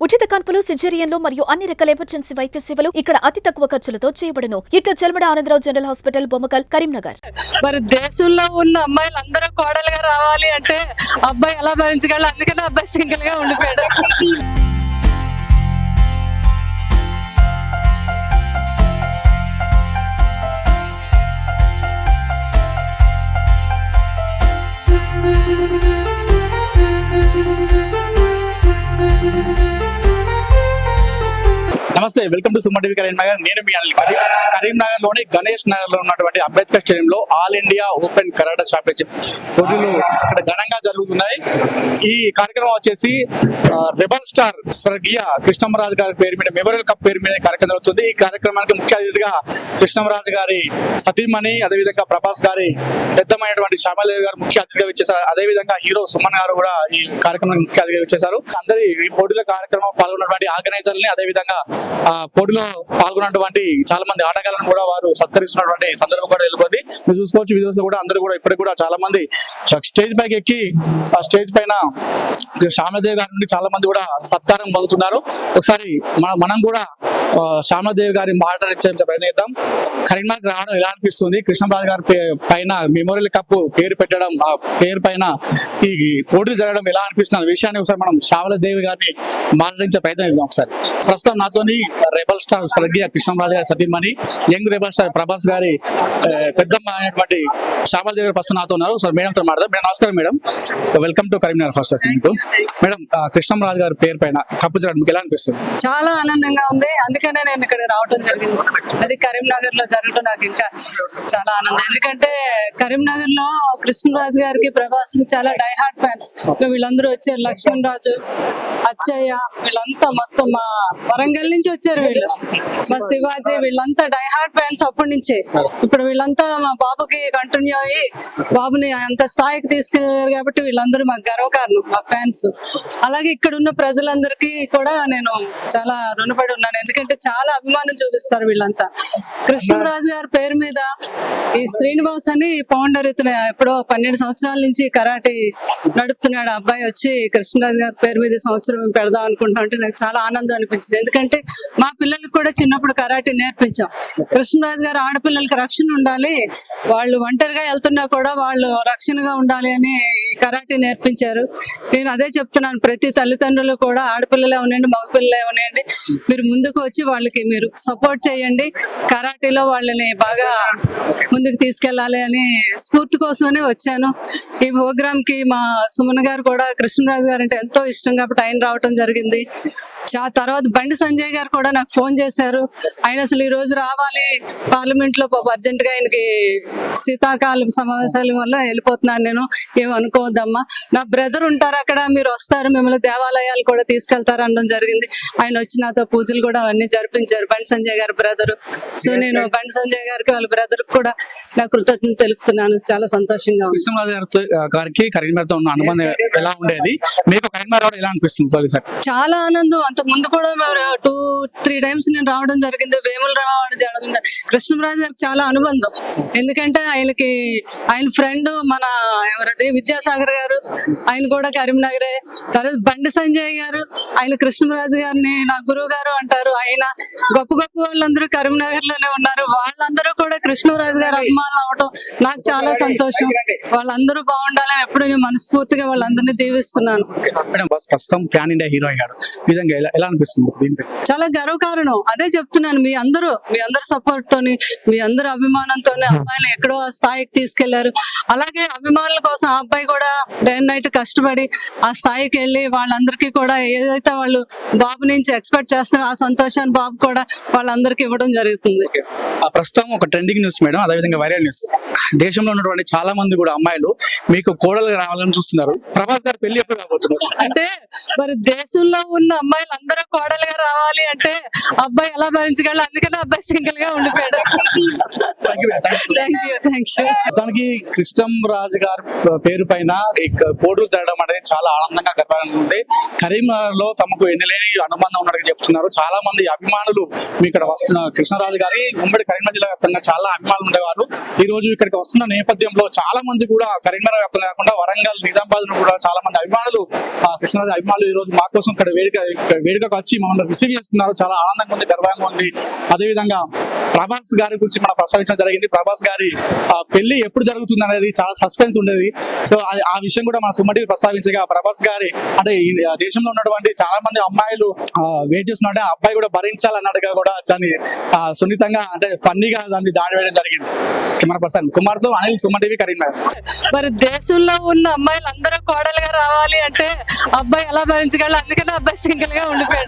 ఉచిత కాన్పులు, సిజేరియన్లు మరియు అన్ని రకాల ఎమర్జెన్సీ వైద్య సేవలు ఇక్కడ అతి తక్కువ ఖర్చులతో చేయబడును. ఇట్లా చెల్మడ ఆనందరావు జనరల్ హాస్పిటల్, బొమ్మకల్, కరీంనగర్. మరి దేశంలో ఉన్న అమ్మాయిలు అందరూ కోడలుగా రావాలి అంటే అబ్బాయి ఎలా భరించగలరు? అందుకని అబ్బాయి సింగిల్ గా ఉండిపోయాడు. నమస్తే, welcome to Suman TV Karimnagar. నేను మీ అనిల్. కరీంనగర్ లోని గణేష్ నగర్ లో ఉన్నటువంటి అంబేద్కర్ స్టేడియం లో all India open karate championship పోటీలు ఇక్కడ ఘనంగా జరుగుతున్నాయి. ఈ కార్యక్రమం వచ్చేసి రెబల్ స్టార్ స్వర్గీయ కృష్ణంరాజు గారి పేరు మీద మెమోరియల్ కప్ పేరు మీద కార్యక్రమం జరుగుతుంది. ఈ కార్యక్రమానికి ముఖ్య అతిథిగా కృష్ణంరాజు గారి సతీమణి, అదేవిధంగా ప్రభాస్ గారి పెద్దమైనటువంటి శ్యామలదేవి గారు ముఖ్య అతిథిగా వచ్చేసారు. అదేవిధంగా హీరో సుమన్ గారు కూడా ఈ కార్యక్రమానికి ముఖ్య అతిథిగా వచ్చేసారు. అందరి ఈ పోటీల కార్యక్రమం పాల్గొన్నటువంటి ఆర్గనైజర్ని, అదేవిధంగా పోటీలో పాల్గొన్నటువంటి చాలా మంది ఆటగాళ్ళను కూడా వారు సత్కరిస్తున్నటువంటి సందర్భం కూడా వెళ్ళిపోయింది. మీరు చూసుకోవచ్చు, వీడియోస్ కూడా అందరూ కూడా ఇప్పటికి కూడా చాలా మంది స్టేజ్ పైకి ఎక్కి ఆ స్టేజ్ పైన శ్యామలదేవి గారి నుండి చాలా మంది కూడా సత్కారం పొందుతున్నారు. ఒకసారి మనం కూడా శ్యామలదేవి గారి మాట్లాడించే ప్రయత్నిద్దాం. కరీంనగర్ రావడం ఎలా అనిపిస్తుంది? కృష్ణరాజు గారి పైన మెమోరియల్ కప్ పేరు పెట్టడం, ఆ పేరు పైన ఈ పోటీలు జరగడం ఎలా అనిపిస్తుంది విషయాన్ని ఒకసారి మనం శ్యామలదేవి గారిని మాట్లాడించే ప్రయత్నం చేద్దాం. ఒకసారి ప్రస్తుతం నాతోని రెబల్ స్టార్ స్వర్గీయ కృష్ణరాజు గారి సతీమణి, యంగ్ రెబల్ స్టార్ ప్రభాస్ గారి పెద్దమ్మ అయినటువంటి శ్యామలదేవి గారు ప్రస్తుతం నాతో ఉన్నారు. సార్ మేడంతో మాట్లాడదాం. మేడం నమస్కారం. Madam, welcome to Karimnagar first మీకు. మేడం, కృష్ణరాజు గారి పేరు పైన కప్పు జరగడం మీకు ఎలా అనిపిస్తుంది? చాలా ఆనందంగా ఉంది. అందుకనే నేను ఇక్కడ రావడం జరిగింది. అది కరీంనగర్ లో జరగడం నాకు ఇంకా చాలా ఆనందం. ఎందుకంటే కరీంనగర్ లో కృష్ణరాజు గారికి, ప్రభాస్ కి చాలా డైహార్ట్ ఫ్యాన్స్. వీళ్ళందరూ వచ్చారు. లక్ష్మణ్ రాజు, అచ్చయ్య, వీళ్ళంతా మొత్తం మా వరంగల్ నుంచి వచ్చారు. వీళ్ళు మా శివాజీ, వీళ్ళంతా డైహార్ట్ ఫ్యాన్స్ అప్పటి నుంచి. ఇప్పుడు వీళ్ళంతా మా బాబుకి కంటిన్యూ అయ్యి బాబుని అంత స్థాయికి తీసుకెళ్లారు కాబట్టి వీళ్ళందరూ మాకు గర్వకారణం, మా ఫ్యాన్స్. అలాగే ఇక్కడ ఉన్న ప్రజలందరికీ కూడా నేను చాలా రుణపడి ఉన్నాను. ఎందుకంటే చాలా అభిమానం చూపిస్తారు వీళ్ళంతా. కృష్ణరాజు గారి పేరు మీద ఈ శ్రీనివాస్ అని ఫౌండర్, ఇతను ఎప్పుడో 12 సంవత్సరాల నుంచి కరాటే నడుపుతున్నాడు. అబ్బాయి వచ్చి కృష్ణరాజు గారి పేరు మీద సంవత్సరం పెడదాం అనుకుంటా అంటే నాకు చాలా ఆనందం అనిపించింది. ఎందుకంటే మా పిల్లలకు కూడా చిన్నప్పుడు కరాటే నేర్పించాం. కృష్ణరాజు గారు ఆడపిల్లలకి రక్షణ ఉండాలి, వాళ్ళు ఒంటరిగా వెళ్తున్నా కూడా వాళ్ళు రక్షణగా ఉండాలి అని ఈ కరాటే నేర్పించారు. నేను అదే చెప్తున్నాను, ప్రతి తల్లిదండ్రులు కూడా ఆడపిల్లలే ఉన్నాయండి, మగపిల్లలే ఉన్నాయండి, మీరు ముందుకు వచ్చి వాళ్ళకి మీరు సపోర్ట్ చేయండి. కరాటీలో వాళ్ళని బాగా ముందుకు తీసుకెళ్లాలి అని స్ఫూర్తి కోసమనే వచ్చాను. ఈ ప్రోగ్రామ్ కి మా సుమన్ గారు కూడా కృష్ణరాజు గారు అంటే ఎంతో ఇష్టం కాబట్టి ఆయన రావటం జరిగింది. తర్వాత బండి సంజయ్ గారు కూడా నాకు ఫోన్ చేశారు. ఆయన అసలు ఈ రోజు రావాలి పార్లమెంట్ లో, అర్జెంట్ గా ఆయనకి శీతాకాల సమావేశాల వల్ల వెళ్ళిపోతున్నాను, నేను ఏమనుకోవద్దమ్మా, నా బ్రదర్ ఉంటారు అక్కడ, మీరు వస్తారు, మిమ్మల్ని దేవాలయాలు కూడా తీసుకెళ్తారు అనడం జరిగింది. ఆయన వచ్చి నాతో పూజలు కూడా అవన్నీ జరిపించారు, బండి సంజయ్ గారి బ్రదరు. సో నేను బండి సంజయ్ గారికి, వాళ్ళ బ్రదర్ కూడా నా కృతజ్ఞత తెలుపుతున్నాను. చాలా సంతోషంగా ఉంది. కృష్ణరాజు గారికి కరీంనగర్ తో ఉన్న అనుబంధం ఎలా ఉండేది మీకు? కరీంనగర్ ఎలా అనిపిస్తుంది? చాలా ఆనందం. అంతకు ముందు కూడా 2-3 టైమ్స్ నేను రావడం జరిగింది. వేములు రావడం జరిగింది. కృష్ణరాజు గారికి చాలా అనుబంధం. ఎందుకంటే ఆయనకి ఆయన ఫ్రెండ్ మన ఎవరది విద్యాసాగర్ గారు, ఆయన కూడా కరీంనగరే. తర్వాత బండి సంజయ్ గారు, ఆయన కృష్ణరాజు గారిని నా గురువు గారు అంటారు. ఆయన గొప్ప గొప్ప వాళ్ళందరూ కరీంనగర్ లోనే ఉన్నారు. వాళ్ళందరూ కూడా కృష్ణరాజు గారు అభిమానులు అవడం నాకు చాలా సంతోషం. వాళ్ళందరూ బాగుండాలని ఎప్పుడు నేను మనస్ఫూర్తిగా వాళ్ళందరినీ దీవిస్తున్నాను. ప్రస్తుతం ప్యాన్ ఇండియా హీరో అయ్యాడు, నిజంగా ఎలా అనిపిస్తుంది దీనిపై? చాలా గర్వకారణం. అదే చెప్తున్నాను, మీ అందరూ సపోర్ట్ తోని, మీ అందరు అభిమానంతోనే అబ్బాయిని ఎక్కడో స్థాయికి తీసుకెళ్లారు. అలాగే అభిమానుల కోసం ఆ అబ్బాయి కూడా డే అండ్ నైట్ కష్టపడి ఆ స్థాయికి వెళ్ళి వాళ్ళందరికీ కూడా ఏదైతే వాళ్ళు బాబు నుంచి ఎక్స్పెక్ట్ చేస్తున్నారో ఆ సంతోషాన్ని బాబు కూడా వాళ్ళందరికీ ఇవ్వడం జరుగుతుంది. ప్రస్తుతం ఒక ట్రెండింగ్ న్యూస్ మేడం, అదేవిధంగా వైరల్ న్యూస్. దేశంలో ఉన్నటువంటి చాలా మంది కూడా అమ్మాయిలు మీకు కోడలు రావాలని చూస్తున్నారు. ప్రభాస్ గారు పెళ్లి ఎప్పుడు కాబోతున్నారు? అంటే మరి దేశంలో ఉన్న అమ్మాయిలు అందరూ కోడలుగా రావాలి అంటే అబ్బాయి ఎలా భరించగలరు, అందుకని అబ్బాయి సింగిల్ గా ఉండిపోయాడు. Thank you. దానికి కృష్ణం రాజు గారి పేరు పైన పోటీలు తిరగడం అనేది చాలా ఆనందంగా గర్వంగా ఉంది. కరీంనగర్ లో తమకు ఎన్నలేని అనుబంధం ఉన్నట్టుగా చెప్తున్నారు. చాలా మంది అభిమానులు మీ ఇక్కడ వస్తున్న కృష్ణరాజు గారి ఉమ్మడి కరీంనగర్ జిల్లా వ్యాప్తంగా చాలా అభిమానులు ఉండేవారు. ఈ రోజు ఇక్కడికి వస్తున్న నేపథ్యంలో చాలా మంది కూడా కరీంనగర్ వ్యాప్తంగా కాకుండా వరంగల్, నిజామాబాద్ కూడా చాలా మంది అభిమానులు కృష్ణరాజు అభిమానులు ఈ రోజు మా కోసం ఇక్కడ వేడుకకు వచ్చి మమ్మల్ని రిసీవ్ చేస్తున్నారు. చాలా ఆనందంగా ఉంది, గర్వంగా ఉంది. అదేవిధంగా ప్రభాస్ గారి గురించి మనం ప్రస్తావించడం జరిగింది. ప్రభాస్ గారి పెళ్లి ఎప్పుడు జరుగుతుంది అనేది చాలా సస్పెన్స్ ఉండేది. సో ఆ విషయం కూడా మన సుమటికి ప్రస్తావించగా ప్రభాస్ గారి అంటే ఈ దేశంలో ఉన్నటువంటి చాలా మంది అమ్మాయిలు వెయిట్ చేస్తున్నట్టే ఆ అబ్బాయి కూడా భరించాలన్నట్టుగా కూడా దాన్ని సున్నితంగా అంటే ఫన్నీగా దాన్ని దాడి వేయడం జరిగింది. కెమెరా పర్సన్ కుమార్తో అనిల్, సుమన్ టీవీ, కరీంనగర్. మరి దేశంలో ఉన్న అమ్మాయిలు అందరూ కోడలుగా రావాలి అంటే అబ్బాయి ఎలా భరించగలరు, అందుకని అబ్బాయి సింగిల్ గా ఉండిపోయాడు.